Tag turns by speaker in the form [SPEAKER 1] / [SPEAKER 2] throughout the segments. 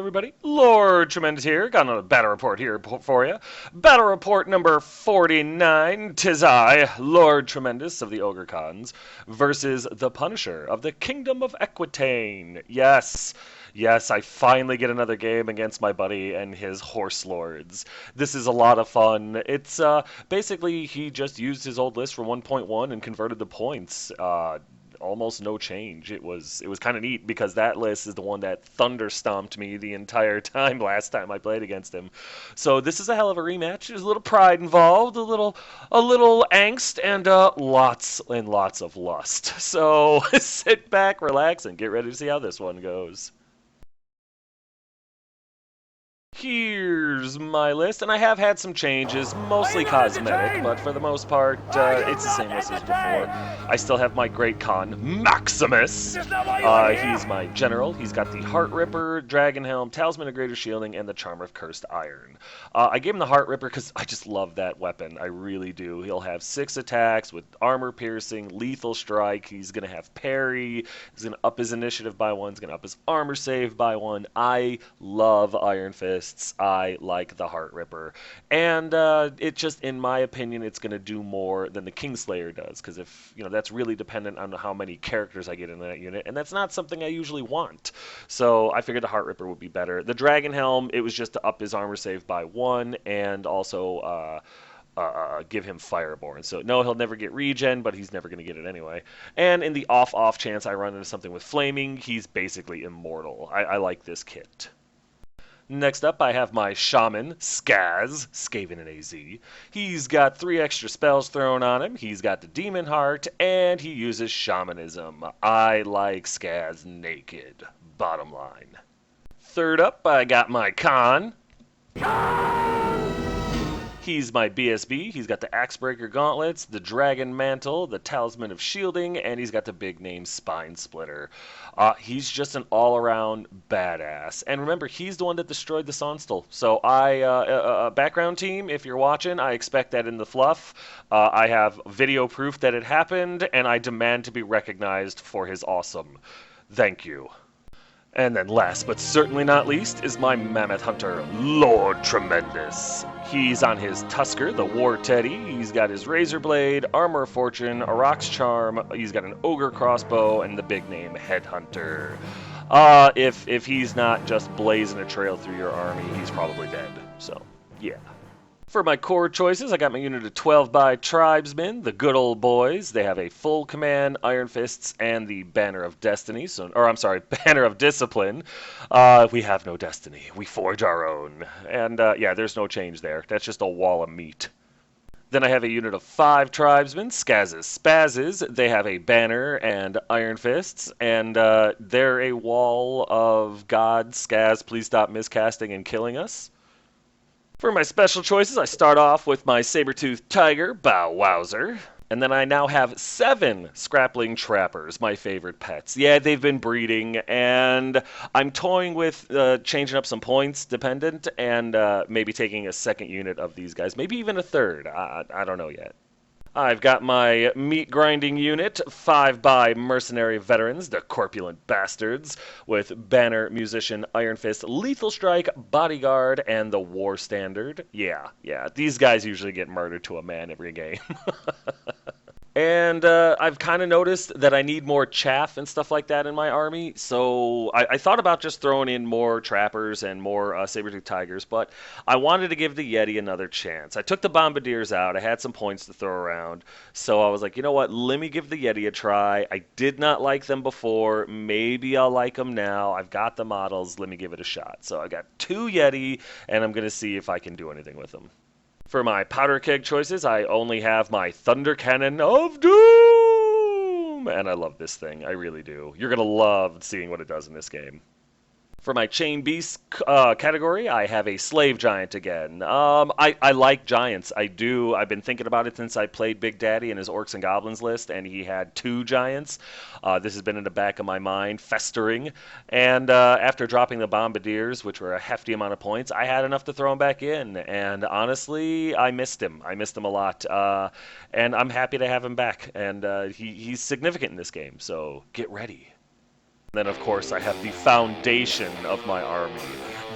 [SPEAKER 1] everybody. Lord Tremendous here. Got another battle report here for you. Battle report number 49. 'Tis I, Lord Tremendous of the Ogre Khans, versus the Punisher of the Kingdom of Equitane. Yes, I finally get another game against my buddy and his horse lords. This is a lot of fun. It's basically he just used his old list from 1.1 and converted the points. Almost no change. It was kind of neat because that list is the one that thunder stomped me the entire time last time I played against him. So this is a hell of a rematch. There's a little pride involved, a little angst, and lots and lots of lust. So sit back, relax, and get ready to see how this one goes. Here's my list, and I have had some changes, mostly cosmetic, but for the most part, it's the same list as before. I still have my Great Khan, Maximus. He's my general. He's got the Heart Ripper, Dragon Helm, Talisman of Greater Shielding, and the Charm of Cursed Iron. I gave him the Heart Ripper because I just love that weapon. I really do. He'll have 6 attacks with armor piercing, lethal strike. He's going to have parry. He's going to up his initiative by 1. He's going to up his armor save by 1. I love Iron Fist. I like the Heart Ripper, and it just, in my opinion, it's going to do more than the Kingslayer does, because if that's really dependent on how many characters I get in that unit, and that's not something I usually want. So I figured the Heart Ripper would be better. The Dragon Helm, it was just to up his armor save by 1, and also give him Fireborn. So no, he'll never get regen, but he's never going to get it anyway. And in the off chance I run into something with Flaming, he's basically immortal. I like this kit. Next up, I have my Shaman, Skaz, Skaven in AZ. He's got 3 extra spells thrown on him, he's got the Demon Heart, and he uses Shamanism. I like Skaz naked, bottom line. Third up, I got my Khan. He's my BSB. He's got the Axebreaker Gauntlets, the Dragon Mantle, the Talisman of Shielding, and he's got the big name Spine Splitter. He's just an all-around badass. And remember, he's the one that destroyed the Sonstal. So background team, if you're watching, I expect that in the fluff. I have video proof that it happened, and I demand to be recognized for his awesome. Thank you. And then last but certainly not least is my Mammoth Hunter, Lord Tremendous. He's on his Tusker, the War Teddy. He's got his Razor Blade, Armor of Fortune, Arak's Charm. He's got an Ogre Crossbow, and the big name Headhunter. If he's not just blazing a trail through your army, he's probably dead. So, yeah. For my core choices, I got my unit of 12 by Tribesmen, the good old boys. They have a full command, Iron Fists, and the Banner of Destiny. Banner of Discipline. We have no destiny. We forge our own. And yeah, there's no change there. That's just a wall of meat. Then I have a unit of 5 Tribesmen, Skaz's Spazzes. They have a banner and Iron Fists, and they're a wall of God, Skaz, please stop miscasting and killing us. For my special choices, I start off with my saber-toothed tiger, Bow Wowzer. And then I now have 7 Scrappling Trappers, my favorite pets. Yeah, they've been breeding, and I'm toying with changing up some points dependent, and maybe taking a second unit of these guys, maybe even a third. I don't know yet. I've got my meat grinding unit, 5 by Mercenary Veterans, the corpulent bastards, with Banner, Musician, Iron Fist, Lethal Strike, Bodyguard, and the War Standard. Yeah, these guys usually get murdered to a man every game. And I've kind of noticed that I need more chaff and stuff like that in my army, so I thought about just throwing in more trappers and more saber-tooth tigers, but I wanted to give the Yeti another chance. I took the bombardiers out, I had some points to throw around, so I was like, you know what, let me give the Yeti a try. I did not like them before, maybe I'll like them now. I've got the models, let me give it a shot. So I got 2 Yeti, and I'm going to see if I can do anything with them. For my powder keg choices, I only have my Thunder Cannon of Doom! And I love this thing, I really do. You're going to love seeing what it does in this game. For my Chain Beast category, I have a Slave Giant again. I like giants, I do. I've been thinking about it since I played Big Daddy in his Orcs and Goblins list, and he had 2 giants. This has been in the back of my mind, festering. And after dropping the Bombardiers, which were a hefty amount of points, I had enough to throw him back in. And honestly, I missed him. I missed him a lot. And I'm happy to have him back. And he's significant in this game, so get ready. Then, of course, I have the foundation of my army,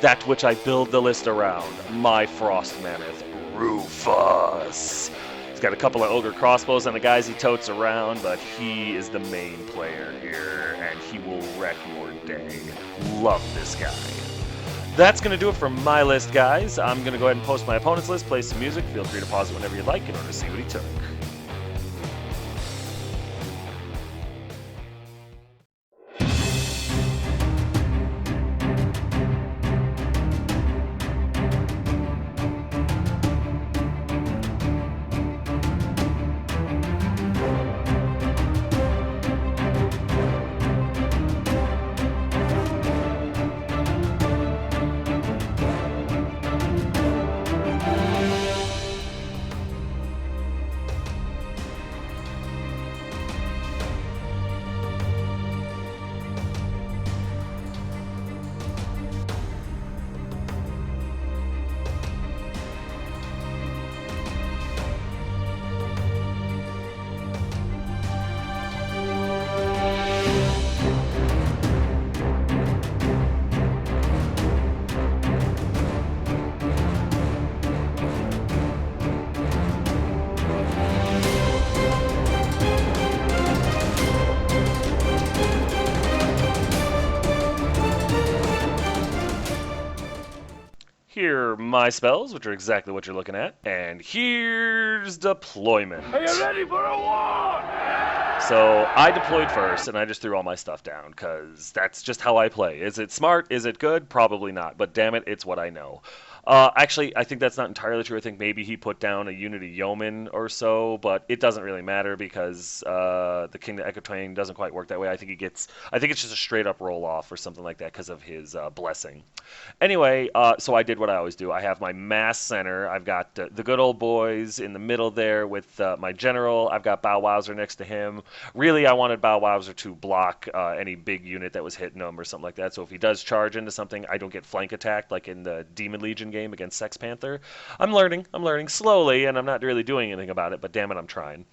[SPEAKER 1] that which I build the list around, my Frost Mammoth, Rufus. He's got a couple of Ogre crossbows on the guys he totes around, but he is the main player here, and he will wreck your day. Love this guy. That's going to do it for my list, guys. I'm going to go ahead and post my opponent's list, play some music. Feel free to pause it whenever you'd like in order to see what he took. Here are my spells, which are exactly what you're looking at. And here's deployment.
[SPEAKER 2] Are you ready for a war?
[SPEAKER 1] So I deployed first, and I just threw all my stuff down, because that's just how I play. Is it smart? Is it good? Probably not. But damn it, it's what I know. Actually, I think that's not entirely true. I think maybe he put down a unit of yeomen or so, but it doesn't really matter because the King of Ecotwain doesn't quite work that way. I think it's just a straight up roll off or something like that because of his blessing. Anyway, so I did what I always do. I have my mass center. I've got the good old boys in the middle there with my general. I've got Bow Wowser next to him. Really, I wanted Bow Wowser to block any big unit that was hitting him or something like that. So if he does charge into something, I don't get flank attacked like in the Demon Legion game against Sex Panther. I'm learning slowly, and I'm not really doing anything about it, but damn it, I'm trying.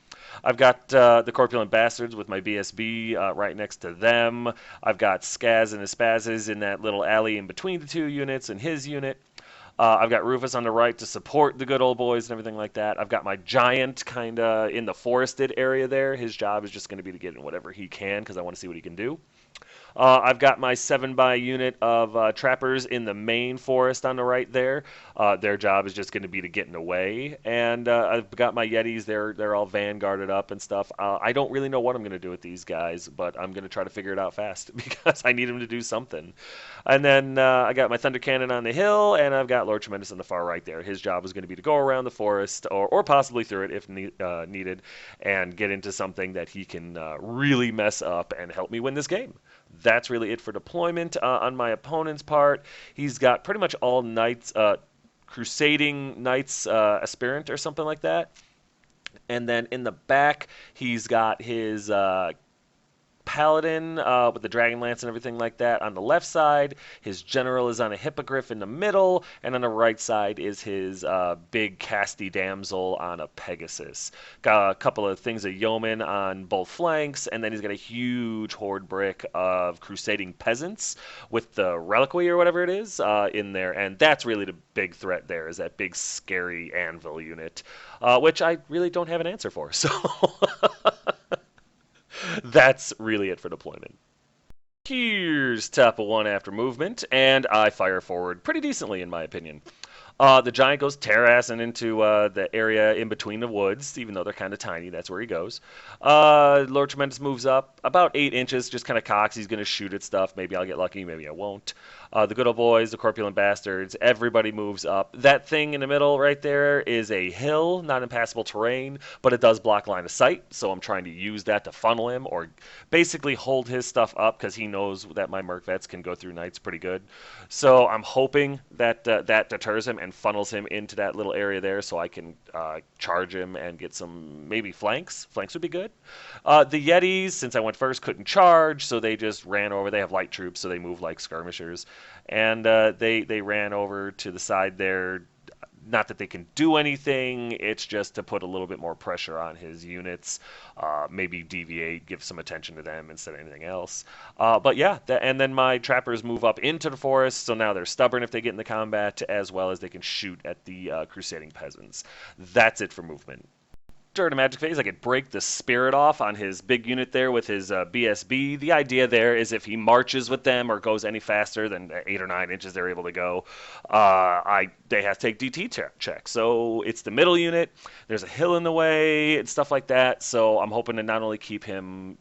[SPEAKER 1] I've got the Corpulent Bastards with my BSB right next to them. I've got Skaz and his Spazzes in that little alley in between the two units and his unit. I've got Rufus on the right to support the good old boys and everything like that. I've got my Giant kind of in the forested area there. His job is just going to be to get in whatever he can because I want to see what he can do. I've got my 7x unit of trappers in the main forest on the right there. Their job is just going to be to get in the way. And I've got my Yetis. They're all vanguarded up and stuff. I don't really know what I'm going to do with these guys, but I'm going to try to figure it out fast because I need them to do something. And then I got my Thunder Cannon on the hill, and I've got Lord Tremendous on the far right there. His job is going to be to go around the forest or possibly through it if needed and get into something that he can really mess up and help me win this game. That's really it for deployment. On my opponent's part, he's got pretty much all knights, Crusading Knights Aspirant or something like that. And then in the back, he's got his Paladin with the Dragon Lance and everything like that on the left side. His General is on a Hippogriff in the middle, and on the right side is his big Casty Damsel on a Pegasus. Got a couple of things of Yeomen on both flanks, and then he's got a huge Horde brick of Crusading Peasants with the Reliquary or whatever it is in there, and that's really the big threat there, is that big scary Anvil unit, which I really don't have an answer for, so... That's really it for deployment. Here's Tapa 1 after movement, and I fire forward pretty decently in my opinion. The Giant goes terrassing into the area in between the woods, even though they're kind of tiny. That's where he goes. Lord Tremendous moves up about 8 inches, just kind of cocks. He's going to shoot at stuff. Maybe I'll get lucky, maybe I won't. The good old boys, the Corpulent Bastards, everybody moves up. That thing in the middle right there is a hill, not impassable terrain, but it does block line of sight, so I'm trying to use that to funnel him, or basically hold his stuff up, because he knows that my Merc Vets can go through Knights pretty good. So I'm hoping that that deters him and funnels him into that little area there, so I can charge him and get some, maybe flanks. Flanks would be good. The Yetis, since I went first, couldn't charge, so they just ran over. They have light troops, so they move like skirmishers. And they ran over to the side there, not that they can do anything. It's just to put a little bit more pressure on his units. Maybe deviate, give some attention to them instead of anything else. But yeah, and then my trappers move up into the forest, so now they're stubborn if they get in the combat, as well as they can shoot at the crusading peasants. That's it for movement. During a magic phase, I could break the spirit off on his big unit there with his BSB. The idea there is if he marches with them or goes any faster than 8 or 9 inches they're able to go, they have to take DT checks. So it's the middle unit. There's a hill in the way and stuff like that. So I'm hoping to not only keep him,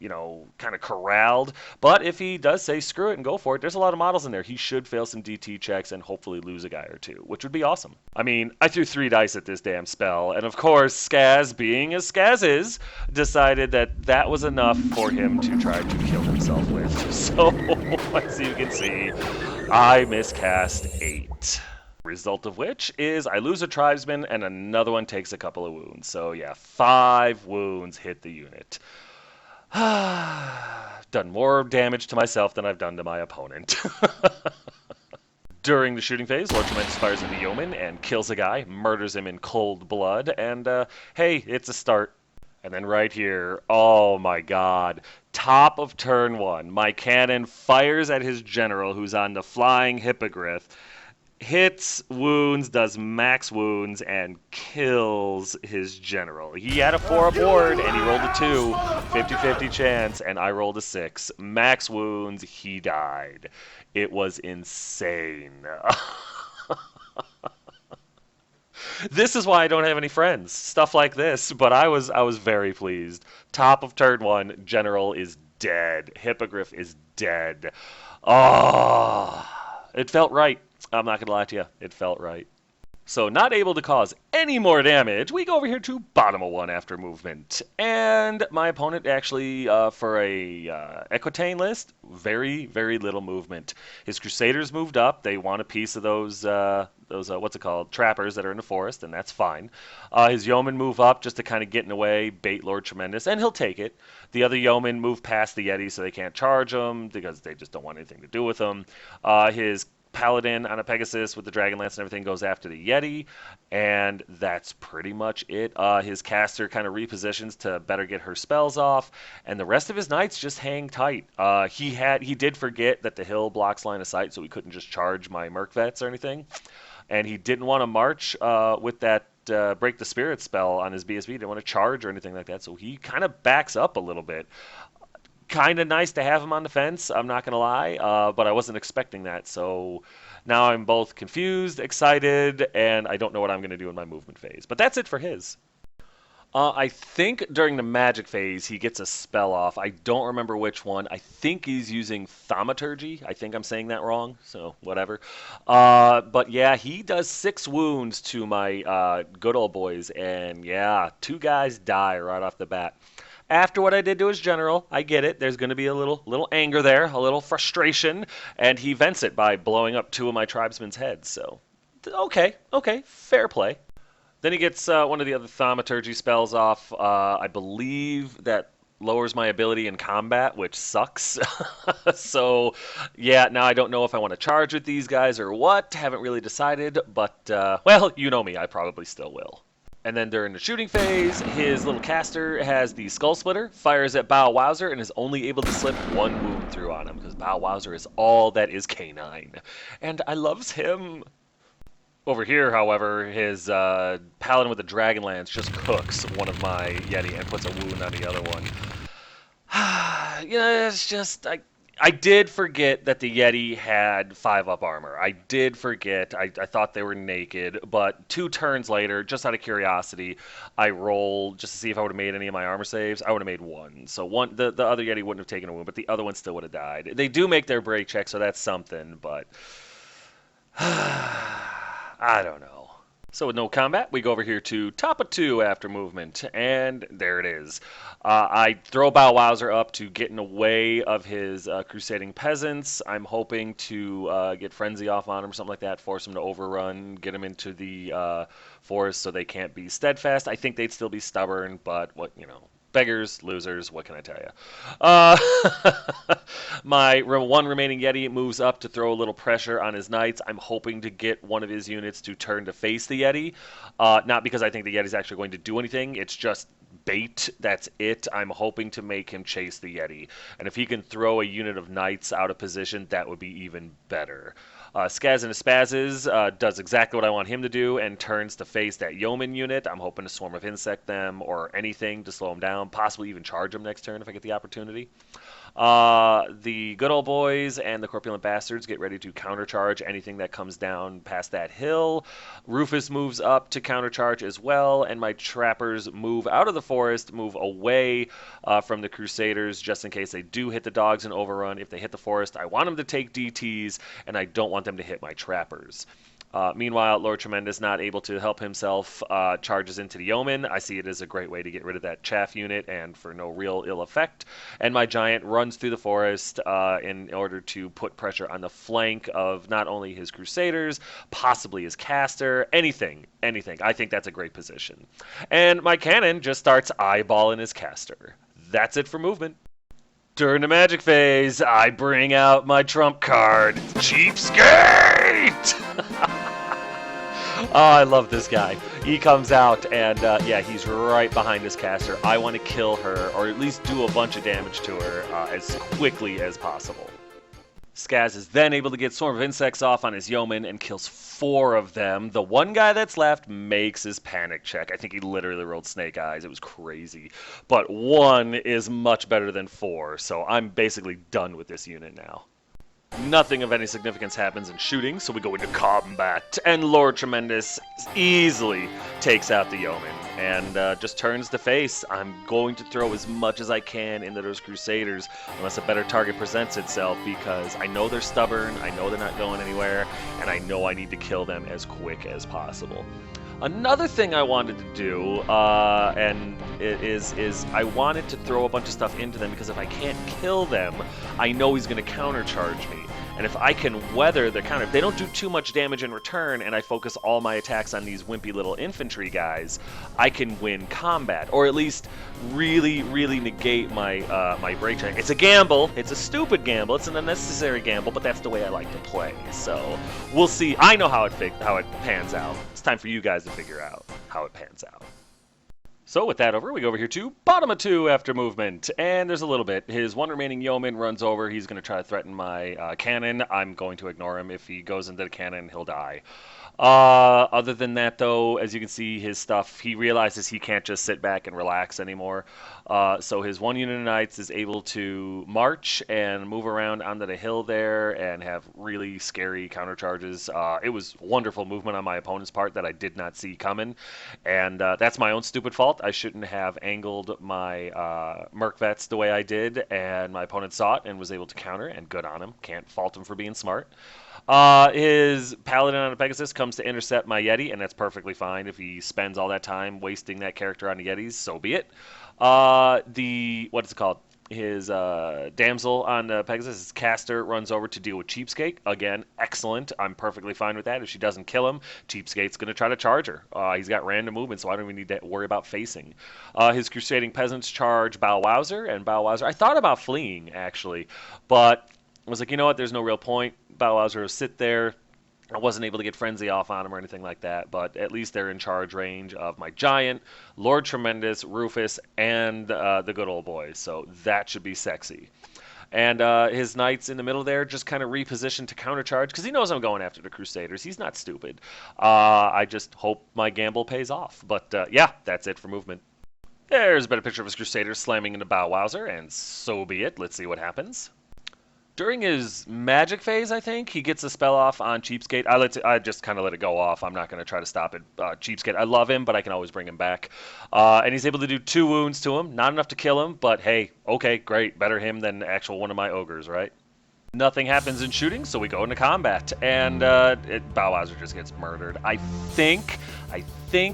[SPEAKER 1] kind of corralled, but if he does say screw it and go for it, there's a lot of models in there. He should fail some DT checks and hopefully lose a guy or two, which would be awesome. I mean, I threw 3 dice at this damn spell, and of course, Skaz, being as Skaz is, decided that that was enough for him to try to kill himself with. So, as you can see, I miscast 8. Result of which is I lose a tribesman and another one takes a couple of wounds. So yeah, 5 wounds hit the unit. Done more damage to myself than I've done to my opponent. During the shooting phase, Lord Tremendous fires into Yeoman and kills a guy, murders him in cold blood, and hey, it's a start. And then right here, oh my god, top of turn 1, my cannon fires at his general who's on the flying hippogriff, hits, wounds, does max wounds, and kills his general. He had a 4 aboard, and he rolled a 2, 50-50 chance, and I rolled a 6. Max wounds, he died. It was insane. This is why I don't have any friends. Stuff like this, but I was very pleased. Top of turn 1, general is dead. Hippogriff is dead. Oh, it felt right. I'm not going to lie to you. It felt right. So not able to cause any more damage, we go over here to bottom of 1 after movement. And my opponent actually, for a Equitane list, very, very little movement. His Crusaders moved up. They want a piece of those what's it called, trappers that are in the forest, and that's fine. His Yeomen move up just to kind of get in the way, bait Lord Tremendous, and he'll take it. The other Yeomen move past the Yeti so they can't charge him because they just don't want anything to do with him. His Paladin on a Pegasus with the Dragon Lance and everything goes after the Yeti, and that's pretty much it. His caster kind of repositions to better get her spells off, and the rest of his knights just hang tight. He did forget that the hill blocks line of sight, so he couldn't just charge my Merc Vets or anything, and he didn't want to march with that Break the Spirit spell on his BSB. He didn't want to charge or anything like that, so he kind of backs up a little bit. Kind of nice to have him on the fence, I'm not going to lie, but I wasn't expecting that, so now I'm both confused, excited, and I don't know what I'm going to do in my movement phase. But that's it for his. I think during the magic phase he gets a spell off. I don't remember which one. I think he's using Thaumaturgy. I think I'm saying that wrong, so whatever. But yeah, he does 6 wounds to my good old boys, and yeah, 2 guys die right off the bat. After what I did to his general, I get it. There's going to be a little anger there, a little frustration, and he vents it by blowing up 2 of my tribesmen's heads. So, okay, fair play. Then he gets one of the other Thaumaturgy spells off. I believe that lowers my ability in combat, which sucks. So, yeah, now I don't know if I want to charge with these guys or what. Haven't really decided, but, well, you know me. I probably still will. And then during the shooting phase, his little caster has the Skull Splitter, fires at Bow Wowzer, and is only able to slip 1 wound through on him, because Bow Wowzer is all that is canine. And I loves him. Over here, however, his Paladin with the Dragon Lance just cooks one of my Yeti and puts a wound on the other one. It's just... I did forget that the Yeti had 5-up armor. I did forget. I thought they were naked, but 2 turns later, just out of curiosity, I rolled just to see if I would have made any of my armor saves. I would have made 1. So the other Yeti wouldn't have taken a wound, but the other one still would have died. They do make their break check, so that's something, but I don't know. So with no combat, we go over here to top of 2 after movement, and there it is. I throw Bow Wowzer up to get in the way of his crusading peasants. I'm hoping to get Frenzy off on him or something like that, force him to overrun, get him into the forest so they can't be steadfast. I think they'd still be stubborn, but beggars, losers, what can I tell you? My one remaining Yeti moves up to throw a little pressure on his knights. I'm hoping to get one of his units to turn to face the Yeti. Not because I think the Yeti's actually going to do anything. It's just bait. That's it. I'm hoping to make him chase the Yeti. And if he can throw a unit of knights out of position, that would be even better. Skaz and Spazzes does exactly what I want him to do and turns to face that yeoman unit. I'm hoping to swarm of insect them or anything to slow them down, possibly even charge them next turn if I get the opportunity. The good old boys and the corpulent bastards get ready to countercharge anything that comes down past that hill. Rufus moves up to countercharge as well, and my trappers move out of the forest, move away from the Crusaders just in case they do hit the dogs and overrun. If they hit the forest, I want them to take DTs, and I don't want them to hit my trappers. Meanwhile, Lord Tremendous, not able to help himself, charges into the Yeoman. I see it as a great way to get rid of that chaff unit and for no real ill effect. And my Giant runs through the forest in order to put pressure on the flank of not only his Crusaders, possibly his caster, anything. I think that's a great position. And my cannon just starts eyeballing his caster. That's it for movement. During the magic phase, I bring out my trump card, Cheapskate! Oh, I love this guy. He comes out, and yeah, he's right behind his caster. I want to kill her, or at least do a bunch of damage to her as quickly as possible. Skaz is then able to get Swarm of Insects off on his Yeoman and kills 4 of them. The one guy that's left makes his panic check. I think he literally rolled snake eyes. It was crazy. But 1 is much better than 4, so I'm basically done with this unit now. Nothing of any significance happens in shooting, so we go into combat, and Lord Tremendous easily takes out the Yeoman and just turns to face. I'm going to throw as much as I can into those Crusaders unless a better target presents itself, because I know they're stubborn, I know they're not going anywhere, and I know I need to kill them as quick as possible. Another thing I wanted to do, and it is I wanted to throw a bunch of stuff into them, because if I can't kill them, I know he's going to countercharge me. And if I can weather the counter, if they don't do too much damage in return, and I focus all my attacks on these wimpy little infantry guys, I can win combat, or at least really, really negate my my break check. It's a gamble. It's a stupid gamble. It's an unnecessary gamble, but that's the way I like to play. So we'll see. I know how it pans out. It's time for you guys to figure out how it pans out. So with that over, we go over here to bottom of 2 after movement, and there's a little bit. His 1 remaining Yeoman runs over. He's going to try to threaten my cannon. I'm going to ignore him. If he goes into the cannon, he'll die. Other than that, though, as you can see, his stuff, he realizes he can't just sit back and relax anymore. So his 1 unit of knights is able to march and move around onto the hill there and have really scary countercharges. It was wonderful movement on my opponent's part that I did not see coming. And that's my own stupid fault. I shouldn't have angled my Merc Vets the way I did, and my opponent saw it and was able to counter, and good on him. Can't fault him for being smart. His Paladin on a Pegasus comes to intercept my Yeti, and that's perfectly fine. If he spends all that time wasting that character on the Yetis, so be it. What is it called? His Damsel on the Pegasus, his caster, runs over to deal with Cheapskate. Again, excellent. I'm perfectly fine with that. If she doesn't kill him, Cheapskate's going to try to charge her. He's got random movement, so I don't even need to worry about facing. His Crusading Peasants charge Bow Wowser, and Bow Wowser, I thought about fleeing, actually, but I was like, you know what, there's no real point. Bow Wowser will sit there. I wasn't able to get Frenzy off on him or anything like that, but at least they're in charge range of my Giant, Lord Tremendous, Rufus, and the good old boys, so that should be sexy. And his knights in the middle there just kind of reposition to countercharge, because he knows I'm going after the Crusaders. He's not stupid. I just hope my gamble pays off. But yeah, that's it for movement. There's a better picture of his Crusaders slamming into Bow Wowser, and so be it. Let's see what happens. During his magic phase, I think, he gets a spell off on Cheapskate. I just kind of let it go off. I'm not going to try to stop it. Cheapskate, I love him, but I can always bring him back. And he's able to do 2 wounds to him. Not enough to kill him, but hey, okay, great. Better him than actual one of my ogres, right? Nothing happens in shooting, so we go into combat. And Bow Wowser just gets murdered. I think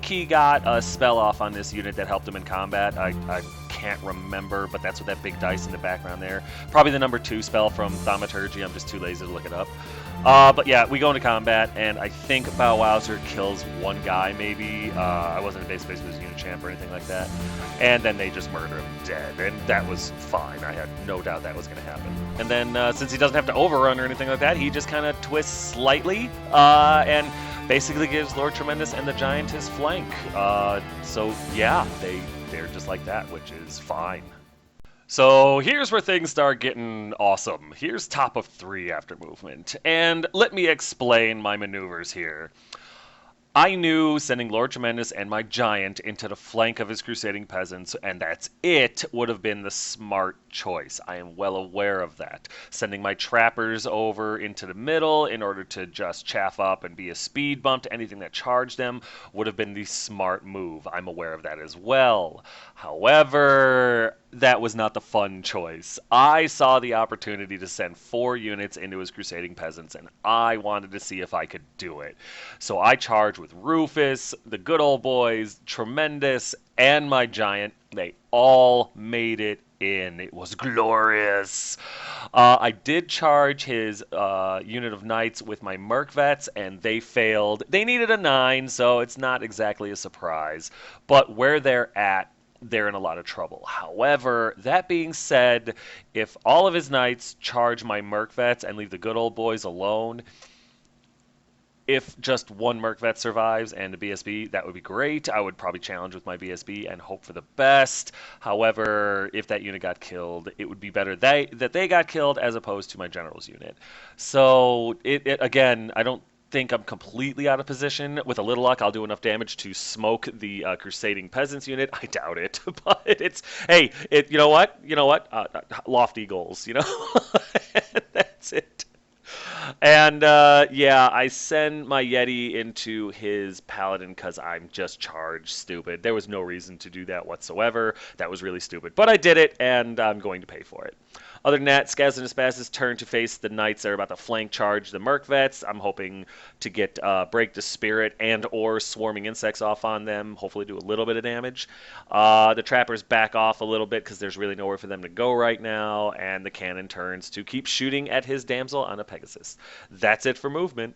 [SPEAKER 1] he got a spell off on this unit that helped him in combat. I can't remember, but that's what that big dice in the background there. Probably the number 2 spell from Thaumaturgy. I'm just too lazy to look it up. But yeah, we go into combat, and I think Bow Wowzer kills one guy, maybe. I wasn't a base with his unit champ or anything like that. And then they just murder him dead, and that was fine. I had no doubt that was going to happen. And then, since he doesn't have to overrun or anything like that, he just kind of twists slightly, and basically gives Lord Tremendous and the Giant his flank. So yeah, they're just like that, which is fine. So here's where things start getting awesome. Here's top of 3 after movement. And let me explain my maneuvers here. I knew sending Lord Tremendous and my Giant into the flank of his Crusading Peasants, and that's it, would have been the smart choice. I am well aware of that. Sending my Trappers over into the middle in order to just chaff up and be a speed bump to anything that charged them would have been the smart move. I'm aware of that as well. However, that was not the fun choice. I saw the opportunity to send 4 units into his Crusading Peasants, and I wanted to see if I could do it. So I charged with Rufus, the good old boys, Tremendous, and my Giant. They all made it in. It was glorious. I did charge his unit of knights with my Merc Vets, and they failed. They needed a 9, so it's not exactly a surprise. But where they're at, they're in a lot of trouble. However, that being said, if all of his knights charge my Merc Vets and leave the good old boys alone, if just one Merc Vet survives and a BSB, that would be great. I would probably challenge with my BSB and hope for the best. However, if that unit got killed, it would be better that they got killed as opposed to my general's unit. So, again, I don't think I'm completely out of position. With a little luck, I'll do enough damage to smoke the Crusading Peasants unit. I doubt it, but it's, hey, you know what? Lofty goals, That's it. And yeah, I send my Yeti into his Paladin because I'm just charged stupid. There was no reason to do that whatsoever. That was really stupid. But I did it, and I'm going to pay for it. Other than that, Skaz and Aspasis turn to face the Knights that are about to flank charge the Merc Vets. I'm hoping to get Break the Spirit and or Swarming Insects off on them. Hopefully do a little bit of damage. The Trappers back off a little bit because there's really nowhere for them to go right now. And the Cannon turns to keep shooting at his Damsel on a Pegasus. That's it for movement.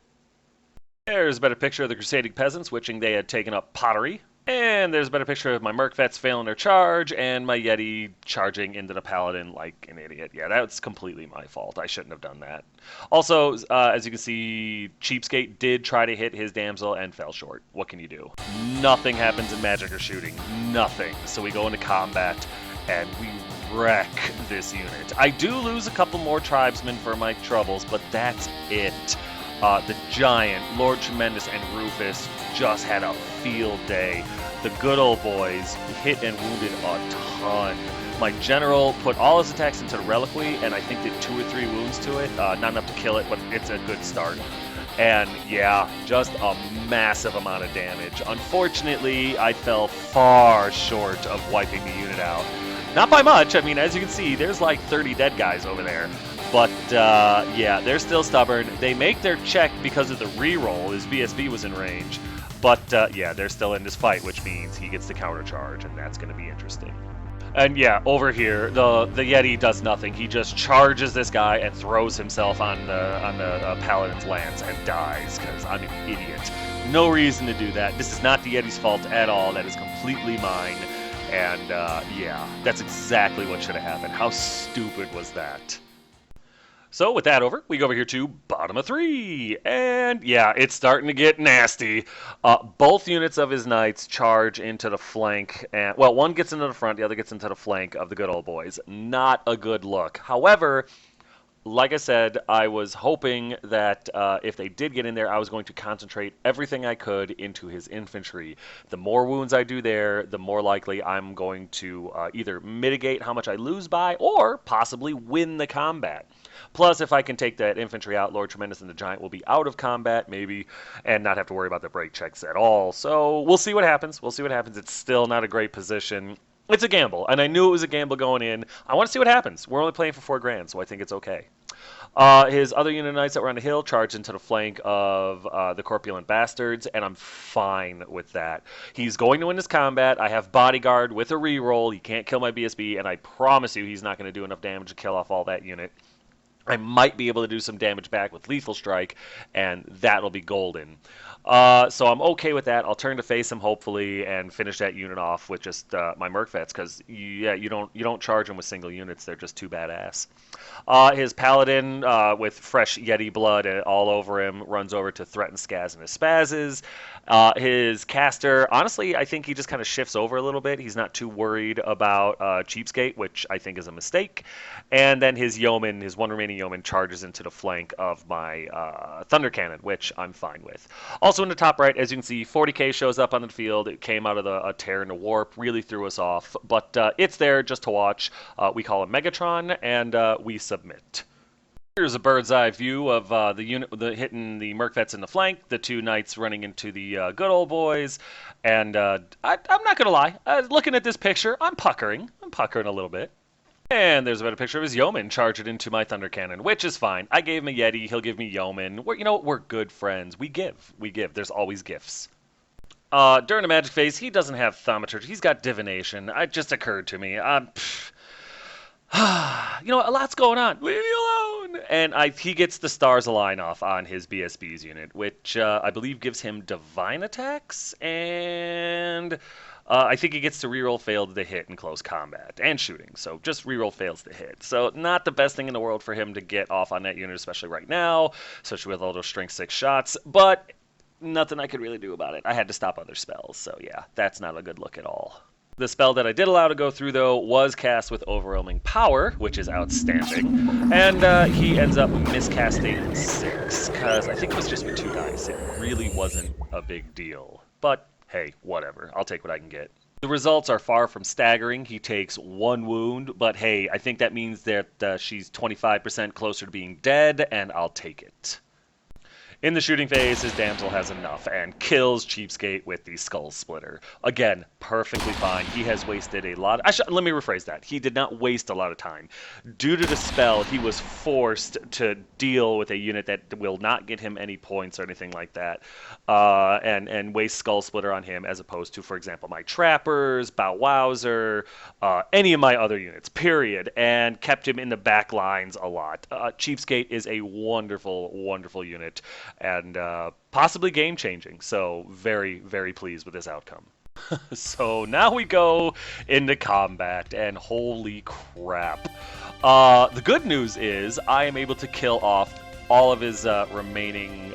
[SPEAKER 1] There's a better picture of the Crusading Peasants, wishing they had taken up pottery. And there's a better picture of my Merc Vets failing their charge, and my Yeti charging into the Paladin like an idiot. Yeah, that's completely my fault. I shouldn't have done that. Also, as you can see, Cheapskate did try to hit his Damsel and fell short. What can you do? Nothing happens in magic or shooting. Nothing. So we go into combat, and we wreck this unit. I do lose a couple more tribesmen for my troubles, but that's it. The Giant, Lord Tremendous, and Rufus just had a field day. The good old boys hit and wounded a ton. My general put all his attacks into the Reliquary, and I think did 2 or 3 wounds to it. Not enough to kill it, but it's a good start. And yeah, just a massive amount of damage. Unfortunately, I fell far short of wiping the unit out. Not by much. I mean, as you can see, there's like 30 dead guys over there. But, yeah, they're still stubborn. They make their check because of the reroll. His BSB was in range. But, yeah, they're still in this fight, which means he gets the counter charge, and that's going to be interesting. And, yeah, over here, the Yeti does nothing. He just charges this guy and throws himself on the Paladin's lance and dies, because I'm an idiot. No reason to do that. This is not the Yeti's fault at all. That is completely mine. And, yeah, that's exactly what should have happened. How stupid was that? So with that over, we go over here to bottom of 3, and yeah, it's starting to get nasty. Both units of his knights charge into the flank, and well, one gets into the front, the other gets into the flank of the good old boys. Not a good look. However, like I said, I was hoping that if they did get in there, I was going to concentrate everything I could into his infantry. The more wounds I do there, the more likely I'm going to either mitigate how much I lose by, or possibly win the combat. Plus, if I can take that infantry out, Lord Tremendous and the Giant will be out of combat, maybe, and not have to worry about the break checks at all. So we'll see what happens. We'll see what happens. It's still not a great position. It's a gamble, and I knew it was a gamble going in. I want to see what happens. We're only playing for 4 grand, so I think it's okay. His other unit knights that were on the hill charged into the flank of the corpulent bastards, and I'm fine with that. He's going to win this combat. I have bodyguard with a reroll. He can't kill my BSB, and I promise you he's not going to do enough damage to kill off all that unit. I might be able to do some damage back with Lethal Strike, and that'll be golden. So I'm okay with that. I'll turn to face him hopefully and finish that unit off with just my Merc Vets, because yeah, you don't charge him with single units. They're just too badass. His Paladin with fresh Yeti blood all over him runs over to threaten Skaz and his Spazzes. His caster, honestly, I think he just kind of shifts over a little bit. He's not too worried about Cheapskate, which I think is a mistake. And then his Yeoman, his one remaining Yeoman, charges into the flank of my Thunder Cannon, which I'm fine with. Also in the top right, as you can see, 40k shows up on the field. It came out of a tear in the warp, really threw us off. But it's there just to watch. We call it Megatron, and we submit. Here's a bird's eye view of the unit hitting the Merc Vets in the flank, the 2 knights running into the good old boys, and I'm not gonna lie, looking at this picture, I'm puckering a little bit. And there's a better picture of his Yeoman charging into my Thunder Cannon, which is fine. I gave him a Yeti, he'll give me Yeoman. We're good friends. We give. There's always gifts. During the magic phase, he doesn't have Thaumaturgy. He's got Divination. It just occurred to me. A lot's going on. Leave me alone. And he gets the Stars Align off on his BSB's unit, which I believe gives him Divine Attacks, and I think he gets to reroll failed to hit in close combat and shooting. So just reroll fails to hit. So not the best thing in the world for him to get off on that unit, especially right now, especially with all those strength 6 shots. But nothing I could really do about it. I had to stop other spells. So yeah, that's not a good look at all. The spell that I did allow to go through, though, was cast with Overwhelming Power, which is outstanding. And he ends up miscasting 6, because I think it was just with 2 dice. It really wasn't a big deal. But hey, whatever. I'll take what I can get. The results are far from staggering. He takes 1 wound, but hey, I think that means that she's 25% closer to being dead, and I'll take it. In the shooting phase, his damsel has enough and kills Cheapskate with the Skull Splitter. Again, perfectly fine. He has wasted a lot. Let me rephrase that. He did not waste a lot of time. Due to the spell, he was forced to deal with a unit that will not get him any points or anything like that, and waste Skull Splitter on him as opposed to, for example, my Trappers, Bow Wowser, any of my other units, period, and kept him in the back lines a lot. Cheapskate is a wonderful, wonderful unit, and possibly game-changing, so very, very pleased with this outcome. So now we go into combat, and holy crap. The good news is I am able to kill off all of his remaining,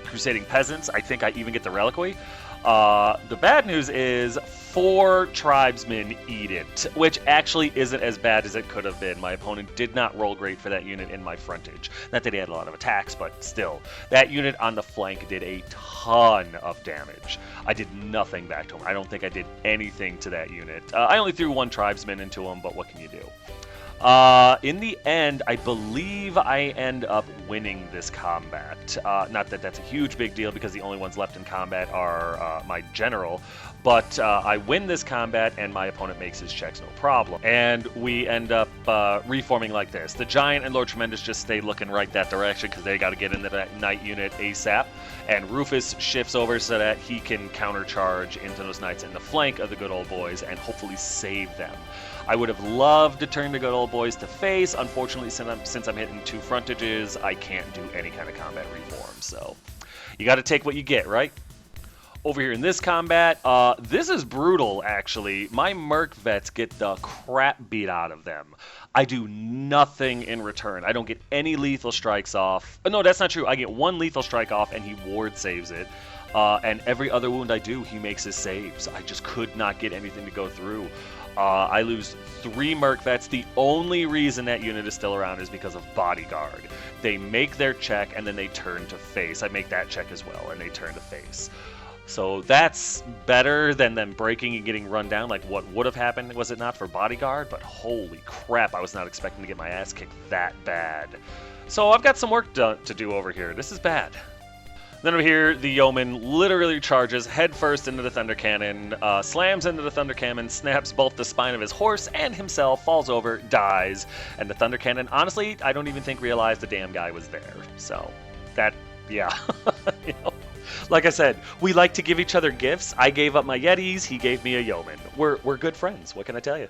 [SPEAKER 1] Crusading Peasants. I think I even get the Reliquary. The bad news is 4 tribesmen eat it, which actually isn't as bad as it could have been. My opponent did not roll great for that unit in my frontage. Not that he had a lot of attacks, but still. That unit on the flank did a ton of damage. I did nothing back to him. I don't think I did anything to that unit. I only threw 1 tribesman into him, but what can you do? In the end, I believe I end up winning this combat. Not that that's a huge big deal, because the only ones left in combat are my general. But I win this combat, and my opponent makes his checks no problem. And we end up reforming like this. The Giant and Lord Tremendous just stay looking right that direction, because they got to get into that Knight unit ASAP. And Rufus shifts over so that he can countercharge into those Knights in the flank of the good old boys and hopefully save them. I would have loved to turn the good old boys to face. Unfortunately, since I'm hitting 2 frontages, I can't do any kind of combat reform. So you got to take what you get, right? Over here in this combat, this is brutal, actually. My Merc Vets get the crap beat out of them. I do nothing in return. I don't get any lethal strikes off. No, that's not true. I get 1 lethal strike off, and he ward saves it. And every other wound I do, he makes his saves. I just could not get anything to go through. I lose 3 Merc Vets. The only reason that unit is still around is because of Bodyguard. They make their check, and then they turn to face. I make that check as well, and they turn to face. So that's better than them breaking and getting run down like what would have happened was it not for Bodyguard, but holy crap, I was not expecting to get my ass kicked that bad. So I've got some work to do over here. This is bad. Then over here, the yeoman literally charges headfirst into the thunder cannon, slams into the thunder cannon, snaps both the spine of his horse and himself, falls over, dies. And the thunder cannon, honestly, I don't even think realized the damn guy was there. So, that, yeah. You know, like I said, we like to give each other gifts. I gave up my Yetis, he gave me a yeoman. We're good friends, what can I tell you?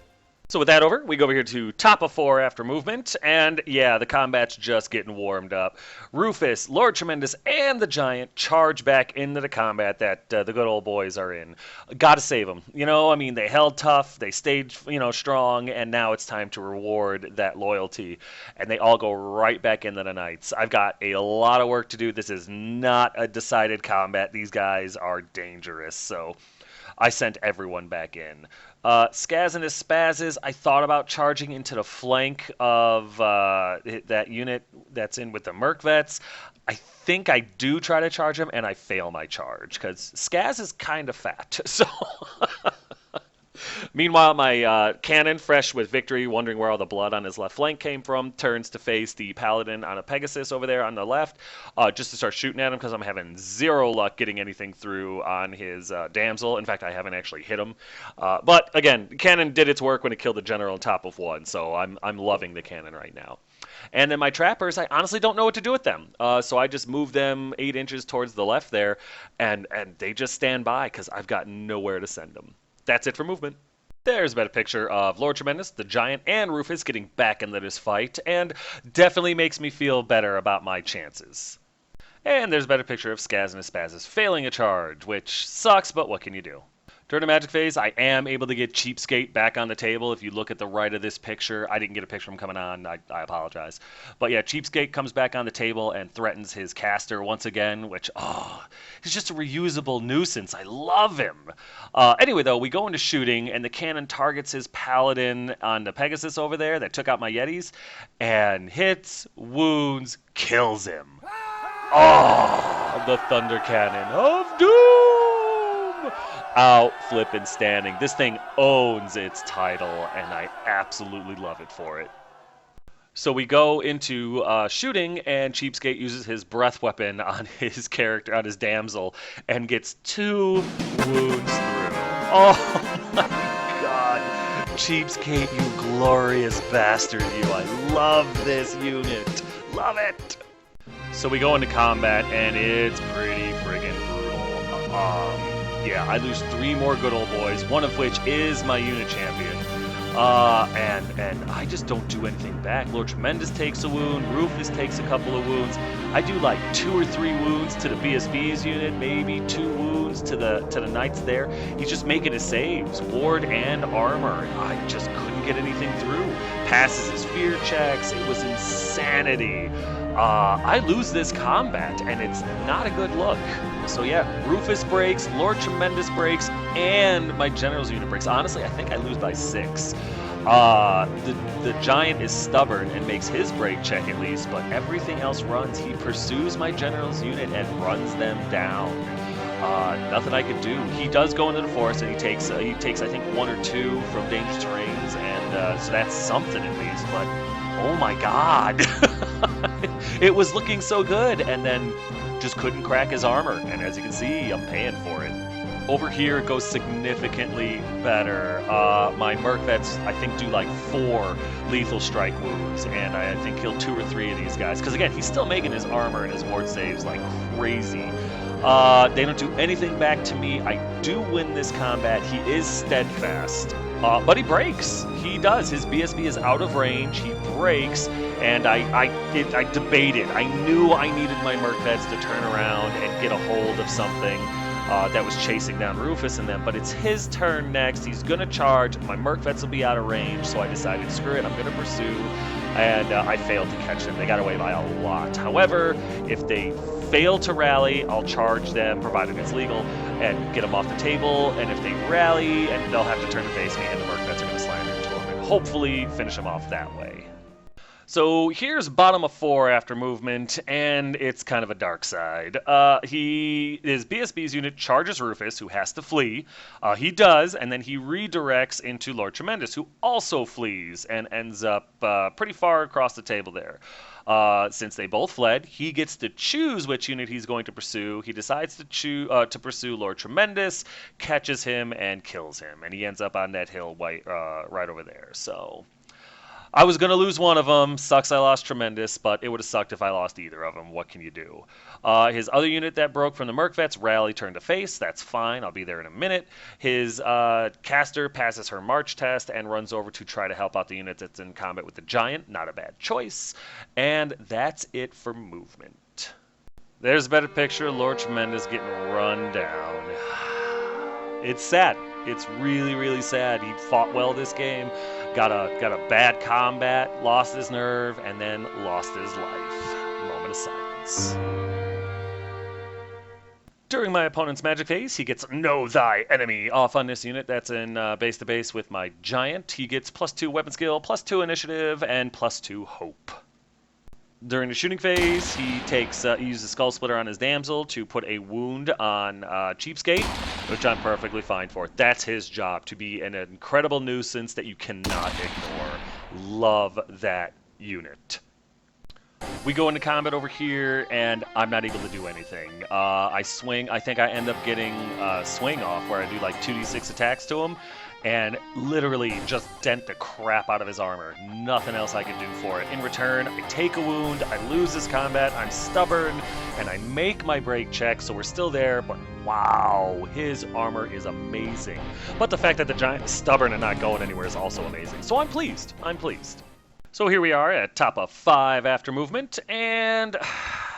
[SPEAKER 1] So with that over, we go over here to top of 4 after movement, and yeah, the combat's just getting warmed up. Rufus, Lord Tremendous, and the Giant charge back into the combat that the good old boys are in. Gotta save them. You know, I mean, they held tough, they stayed, you know, strong, and now it's time to reward that loyalty. And they all go right back into the Knights. I've got a lot of work to do. This is not a decided combat. These guys are dangerous, so I sent everyone back in. Skaz and his Spazzes, I thought about charging into the flank of that unit that's in with the Merc Vets. I think I do try to charge him, and I fail my charge, because Skaz is kind of fat. So meanwhile, my cannon, fresh with victory, wondering where all the blood on his left flank came from, turns to face the Paladin on a Pegasus over there on the left, just to start shooting at him, because I'm having zero luck getting anything through on his Damsel. In fact, I haven't actually hit him. But again, the cannon did its work when it killed the general on top of 1, so I'm loving the cannon right now. And then my trappers, I honestly don't know what to do with them. So I just move them 8 inches towards the left there, and they just stand by, because I've got nowhere to send them. That's it for movement. There's a better picture of Lord Tremendous, the Giant, and Rufus getting back into this fight, and definitely makes me feel better about my chances. And there's a better picture of Skaz and his Spazzes failing a charge, which sucks, but what can you do? During the magic phase, I am able to get Cheapskate back on the table. If you look at the right of this picture, I didn't get a picture of him coming on. I apologize. But yeah, Cheapskate comes back on the table and threatens his caster once again, which, he's just a reusable nuisance. I love him. Anyway, though, we go into shooting, and the cannon targets his Paladin on the Pegasus over there that took out my Yetis, and hits, wounds, kills him. Oh, the Thunder Cannon of Doom! Out flippin' standing. This thing owns its title, and I absolutely love it for it. So we go into shooting, and Cheapskate uses his breath weapon on his character, on his damsel, and gets 2 wounds through. Oh my god. Cheapskate, you glorious bastard, you. I love this unit. Love it. So we go into combat, and it's pretty friggin' brutal. Yeah, I lose 3 more good old boys, one of which is my unit champion. And I just don't do anything back. Lord Tremendous takes a wound, Rufus takes a couple of wounds. I do like 2 or 3 wounds to the BSB's unit, maybe 2 wounds to the Knights there. He's just making his saves, ward and armor. I just couldn't get anything through. Passes his fear checks. It was insanity. I lose this combat, and it's not a good look. So yeah, Rufus breaks, Lord Tremendous breaks, and my General's unit breaks. Honestly, I think I lose by 6. The Giant is stubborn and makes his break check at least, but everything else runs. He pursues my General's unit and runs them down. Nothing I could do. He does go into the forest, and he takes I think 1 or 2 from dangerous terrains, and so that's something at least. But oh my god, it was looking so good, and then just couldn't crack his armor, and as you can see, I'm paying for it. Over here, it goes significantly better. My Merc Vets, I think, do like 4 lethal strike wounds, and I think kill 2 or 3 of these guys. Because again, he's still making his armor and his ward saves like crazy. They don't do anything back to me. I do win this combat. He is steadfast, but he breaks. He does. His BSB is out of range. He breaks, and I debated. I knew I needed my Merc Vets to turn around and get a hold of something that was chasing down Rufus and them, but it's his turn next. He's going to charge. My Merc Vets will be out of range, so I decided, screw it, I'm going to pursue, and I failed to catch them. They got away by a lot. However, if they fail to rally, I'll charge them, provided it's legal, and get them off the table, and if they rally, and they'll have to turn to face me, and the Merc Vets are going to slam into them, and hopefully finish them off that way. So here's bottom of 4 after movement, and it's kind of a dark side. His BSB's unit charges Rufus, who has to flee. He does, and then he redirects into Lord Tremendous, who also flees and ends up pretty far across the table there. Since they both fled, he gets to choose which unit he's going to pursue. He decides to pursue Lord Tremendous, catches him, and kills him, and he ends up on that hill right over there. So I was going to lose one of them. Sucks I lost Tremendous, but it would have sucked if I lost either of them. What can you do? His other unit that broke from the Merc Vets, Rally, turned to face. That's fine. I'll be there in a minute. His caster passes her March test and runs over to try to help out the unit that's in combat with the Giant. Not a bad choice. And that's it for movement. There's a better picture of Lord Tremendous getting run down. It's sad. It's really, really sad. He fought well this game, got a bad combat, lost his nerve, and then lost his life. Moment of silence. During my opponent's magic phase, he gets Know Thy Enemy off on this unit that's in base-to-base with my Giant. He gets +2 weapon skill, +2 initiative, and +2 hope. During the shooting phase, he uses Skull Splitter on his Damsel to put a wound on Cheapskate, which I'm perfectly fine for. That's his job, to be an incredible nuisance that you cannot ignore. Love that unit. We go into combat over here, and I'm not able to do anything. I swing. I think I end up getting swing off, where I do like 2d6 attacks to him, and literally just dent the crap out of his armor. Nothing else I can do for it. In return, I take a wound, I lose this combat, I'm stubborn, and I make my break check, so we're still there, but wow, his armor is amazing. But the fact that the Giant is stubborn and not going anywhere is also amazing. So I'm pleased. I'm pleased. So here we are at top of 5 after movement, and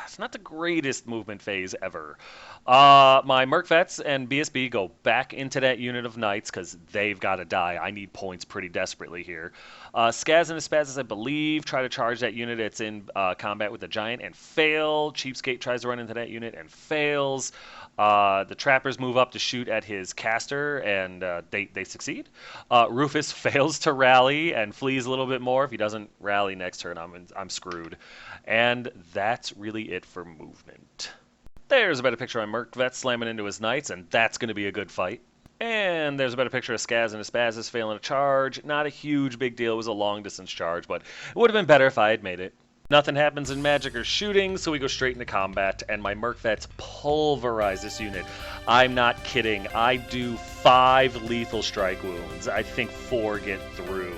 [SPEAKER 1] it's not the greatest movement phase ever. My Merc Vets and BSB go back into that unit of Knights because they've got to die. I need points pretty desperately here. Skaz and Espazis, I believe, try to charge that unit that's in combat with the Giant and fail. Cheapskate tries to run into that unit and fails. The Trappers move up to shoot at his caster, and they succeed. Rufus fails to rally and flees a little bit more. If he doesn't rally next turn, I'm screwed. And that's really it for movement. There's a better picture of Merc Vet slamming into his Knights, and that's going to be a good fight. And there's a better picture of Skaz and Espazis failing a charge. Not a huge big deal. It was a long-distance charge, but it would have been better if I had made it. Nothing happens in magic or shooting, so we go straight into combat, and my Merc Vets pulverize this unit. I'm not kidding. I do 5 lethal strike wounds. I think 4 get through.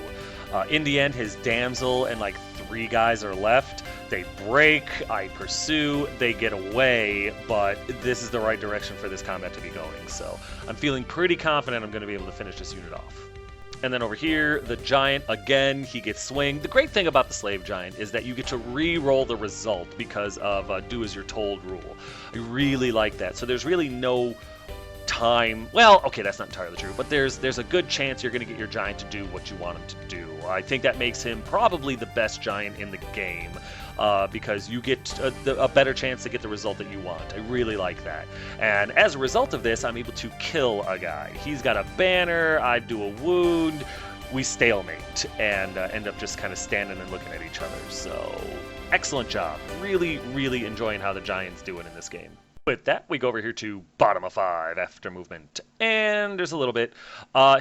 [SPEAKER 1] In the end, his Damsel and like 3 guys are left. They break, I pursue, they get away, but this is the right direction for this combat to be going. So I'm feeling pretty confident I'm going to be able to finish this unit off. And then over here, the Giant, again, he gets swing. The great thing about the Slave Giant is that you get to re-roll the result because of do as you're told rule. I really like that. So there's really no time. Well, okay, that's not entirely true, but there's a good chance you're going to get your Giant to do what you want him to do. I think that makes him probably the best Giant in the game. Because you get a better chance to get the result that you want. I really like that. And as a result of this, I'm able to kill a guy. He's got a banner, I do a wound, we stalemate, and end up just kind of standing and looking at each other. So, excellent job. Really, really enjoying how the Giant's doing in this game. With that, we go over here to bottom of 5 after movement. And there's a little bit.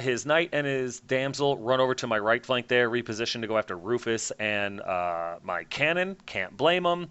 [SPEAKER 1] His Knight and his Damsel run over to my right flank there, reposition to go after Rufus and my Cannon. Can't blame them.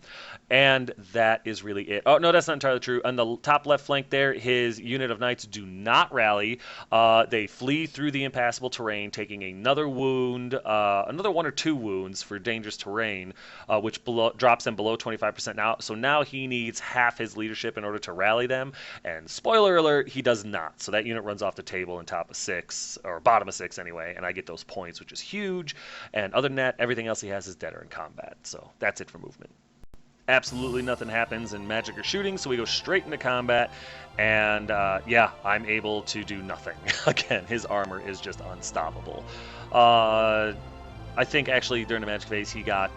[SPEAKER 1] And that is really it. Oh, no, that's not entirely true. On the top left flank there, his unit of Knights do not rally. They flee through the impassable terrain, taking another wound, another 1 or 2 wounds for dangerous terrain, which drops them below 25% now. So now he needs half his leadership in order to rally them, and spoiler alert, he does not. So that unit runs off the table in top of 6, or bottom of 6 anyway, and I get those points, which is huge. And other than that, everything else he has is dead or in combat. So that's it for movement. Absolutely nothing happens in magic or shooting, so we go straight into combat, and yeah, I'm able to do nothing. Again, his armor is just unstoppable. I think actually during the magic phase he got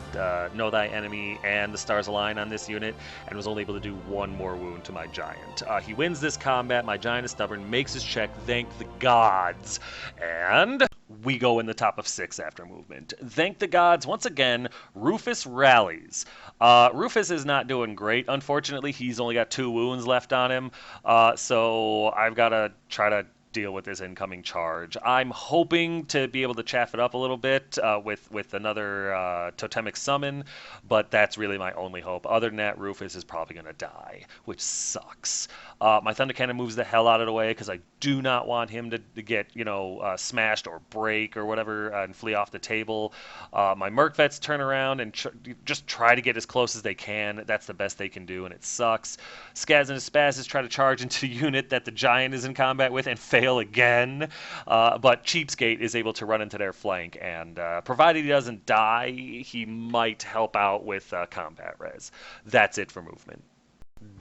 [SPEAKER 1] Know Thy Enemy and the Stars Align on this unit and was only able to do 1 more wound to my Giant. He wins this combat, my Giant is stubborn, makes his check, thank the gods, and We go in the top of 6 after movement. Thank the gods, once again, Rufus rallies. Rufus is not doing great. Unfortunately, he's only got 2 wounds left on him, so I've got to try to deal with this incoming charge. I'm hoping to be able to chaff it up a little bit with another totemic summon, but that's really my only hope. Other than that, Rufus is probably going to die, which sucks. My Thunder Cannon moves the hell out of the way because I do not want him to get, smashed or break or whatever and flee off the table. My Merc Vets turn around and just try to get as close as they can. That's the best they can do, and it sucks. Skaz and his Spazzes try to charge into the unit that the Giant is in combat with and fail again. But Cheapskate is able to run into their flank, and provided he doesn't die, he might help out with combat res. That's it for movement.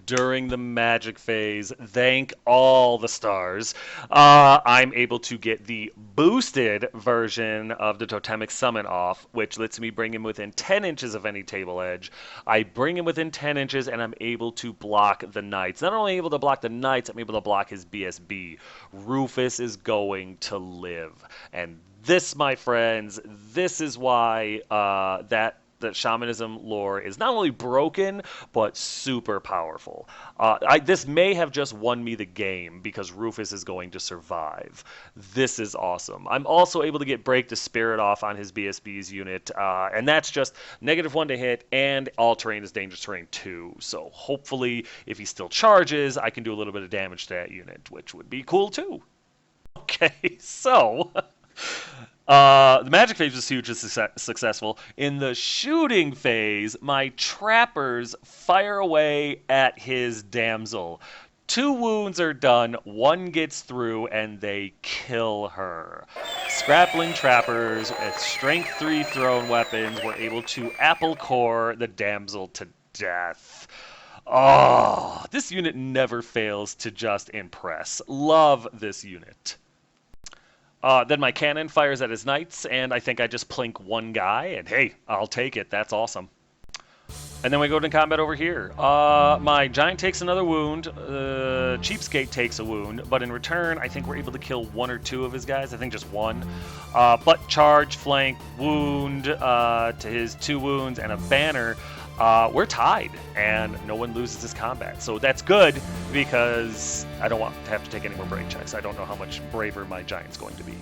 [SPEAKER 1] During the magic phase, thank all the stars, I'm able to get the boosted version of the Totemic Summon off, which lets me bring him within 10 inches of any table edge. I bring him within 10 inches, and I'm able to block the Knights. Not only able to block the Knights, I'm able to block his BSB. Rufus is going to live. And this, my friends, this is why that shamanism lore is not only broken, but super powerful. This may have just won me the game because Rufus is going to survive. This is awesome. I'm also able to get Break the Spirit off on his BSB's unit, and that's just -1 to hit, and all terrain is dangerous terrain too. So hopefully, if he still charges, I can do a little bit of damage to that unit, which would be cool too. Okay, so... the magic phase was hugely successful. In the shooting phase, my trappers fire away at his damsel. 2 wounds are done, 1 gets through, and they kill her. Scrappling trappers with strength 3 thrown weapons were able to apple core the damsel to death. Oh, this unit never fails to just impress. Love this unit. Then my cannon fires at his knights, and I think I just plink 1 guy, and hey, I'll take it. That's awesome. And then we go to combat over here. My giant takes another wound. Cheapskate takes a wound, but in return, I think we're able to kill 1 or 2 of his guys. I think just 1. But charge, flank, wound to his 2 wounds, and a banner. We're tied, and no one loses this combat. So that's good, because I don't want to have to take any more brave checks. I don't know how much braver my giant's going to be.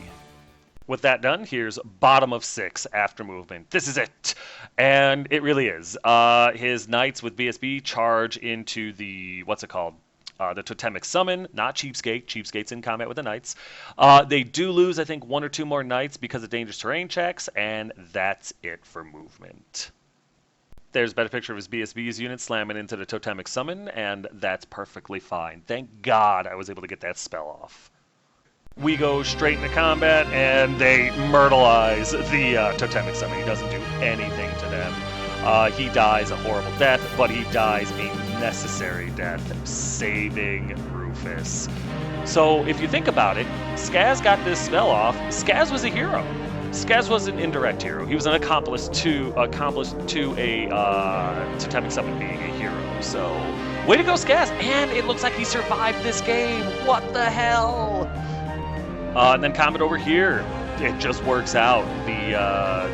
[SPEAKER 1] With that done, here's bottom of 6 after movement. This is it! And it really is. His knights with BSB charge into the, what's it called? The Totemic Summon, not Cheapskate. Cheapskate's in combat with the Knights. They do lose, I think, 1 or 2 more Knights because of dangerous terrain checks, and that's it for movement. There's a better picture of his BSB's unit slamming into the Totemic Summon, and that's perfectly fine. Thank God I was able to get that spell off. We go straight into combat, and they myrtleize the Totemic Summon. He doesn't do anything to them. He dies a horrible death, but he dies a necessary death, saving Rufus. So if you think about it, Skaz got this spell off. Skaz was a hero. Skaz was an indirect hero. He was an accomplice to a Totemic Summon being a hero. So, way to go, Skaz! And it looks like he survived this game. What the hell? And then combat over here. It just works out. The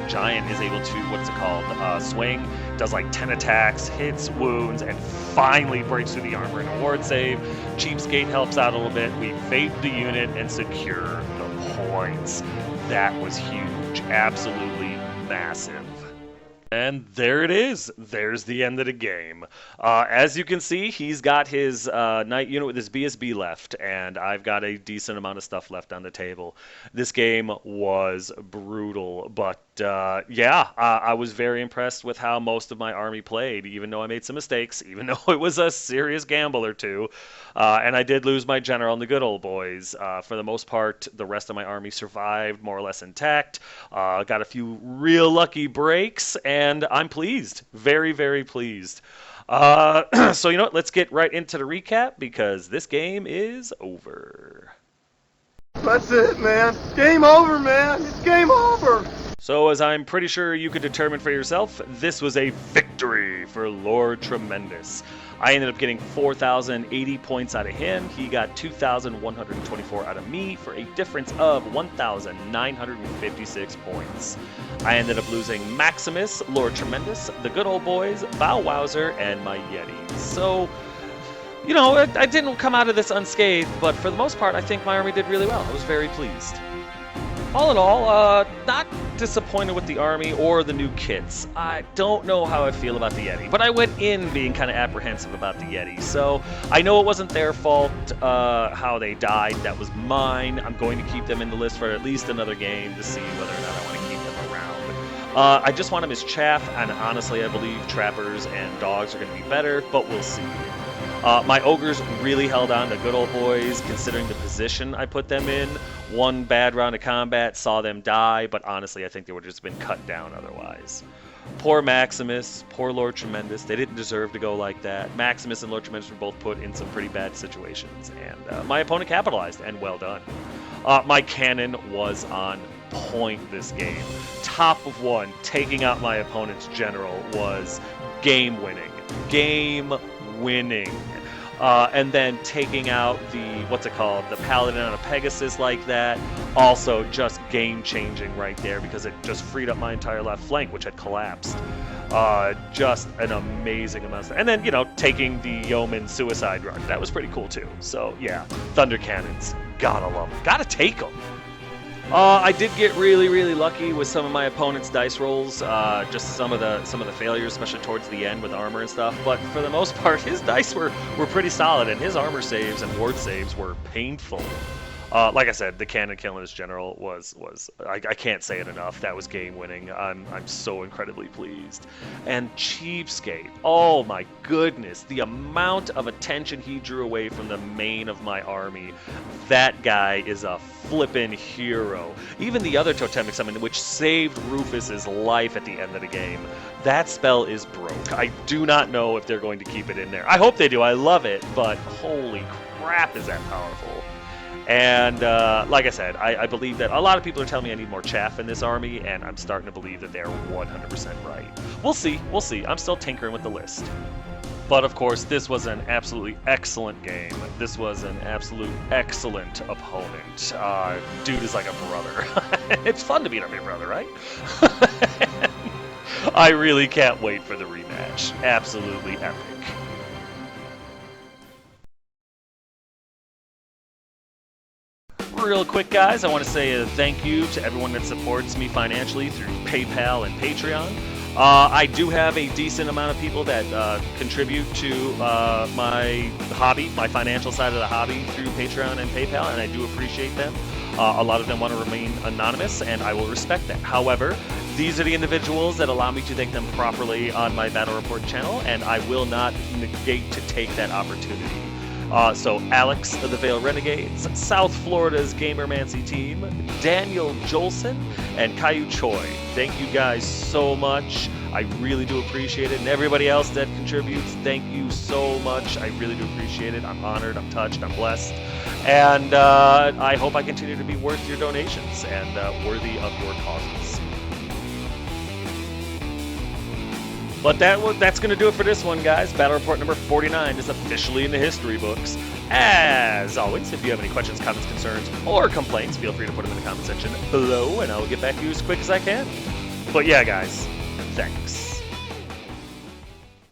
[SPEAKER 1] giant is able to, what's it called? Swing. Does like 10 attacks, hits, wounds, and finally breaks through the armor in a ward save. Cheapskate helps out a little bit. We fade the unit and secure the points. That was huge. Absolutely massive. And there it is. There's the end of the game. As you can see, he's got his knight unit with his BSB left, and I've got a decent amount of stuff left on the table. This game was brutal, but I was very impressed with how most of my army played, even though I made some mistakes, even though it was a serious gamble or two. And I did lose my general and the good old boys. For the most part, the rest of my army survived more or less intact. Got a few real lucky breaks, and I'm pleased. Very, very pleased. So you know what? Let's get right into the recap, because this game is over.
[SPEAKER 2] That's it, man. Game over, man. It's game over.
[SPEAKER 1] So, as I'm pretty sure you could determine for yourself, this was a victory for Lord Tremendous. I ended up getting 4,080 points out of him. He got 2,124 out of me for a difference of 1,956 points. I ended up losing Maximus, Lord Tremendous, the good old boys, Bow Wowzer, and my Yeti. So, you know, I didn't come out of this unscathed, but for the most part, I think my army did really well. I was very pleased. All in all, not disappointed with the army or the new kits. I don't know how I feel about the Yeti, but I went in being kind of apprehensive about the Yeti, so I know it wasn't their fault how they died. That was mine. I'm going to keep them in the list for at least another game to see whether or not I want to keep them around. I just want them as chaff, and honestly, I believe trappers and dogs are going to be better, but we'll see. My ogres really held on to good old boys, considering the position I put them in. One bad round of combat saw them die, but honestly, I think they would have just been cut down otherwise. Poor Maximus, poor Lord Tremendous. They didn't deserve to go like that. Maximus and Lord Tremendous were both put in some pretty bad situations, and my opponent capitalized, and well done. My cannon was on point this game. Top of one, taking out my opponent's general was game-winning. Game-winning. And then taking out the, the Paladin on a Pegasus like that, also just game-changing right there because it just freed up my entire left flank, which had collapsed. Just an amazing amount of stuff. And then, you know, taking the Yeoman Suicide Run, that was pretty cool too. So, yeah, Thunder Cannons, gotta love them. Gotta take them. I did get really lucky with some of my opponent's dice rolls, just some of the failures, especially towards the end with armor and stuff. But for the most part, his dice were pretty solid, and his armor saves and ward saves were painful. Like I said, the cannon killing his general was I can't say it enough. That was game winning. I'm so incredibly pleased. And Cheapskate, oh my goodness, the amount of attention he drew away from the main of my army. That guy is a flippin' hero. Even the other totemic summon, which saved Rufus's life at the end of the game, that spell is broke. I do not know if they're going to keep it in there. I hope they do. I love it, but holy crap, is that powerful. And like I said, I believe that a lot of people are telling me I need more chaff in this army, and I'm starting to believe that they're 100% right. We'll see. We'll see. I'm still tinkering with the list. But of course, this was an absolutely excellent game. This was an absolute excellent opponent. Dude is like a brother. It's fun to beat up your brother, right? I really can't wait for the rematch. Absolutely epic. Real quick, guys, I want to say a thank you to everyone that supports me financially through PayPal and Patreon. I do have a decent amount of people that contribute to my hobby, my financial side of the hobby through Patreon and PayPal, and I do appreciate them. A lot of them want to remain anonymous, and I will respect that. However, these are the individuals that allow me to thank them properly on my Battle Report channel, and I will not negate to take that opportunity. So Alex of the Vale Renegades, South Florida's Gamermancy team, Daniel Jolson, and Caillou Choi. Thank you guys so much. I really do appreciate it. And everybody else that contributes, thank you so much. I really do appreciate it. I'm honored, I'm touched, I'm blessed. And I hope I continue to be worth your donations and worthy of your causes. But that's going to do it for this one, guys. Battle Report number 49 is officially in the history books. As always, if you have any questions, comments, concerns, or complaints, feel free to put them in the comment section below, and I will get back to you as quick as I can. But yeah, guys, thanks.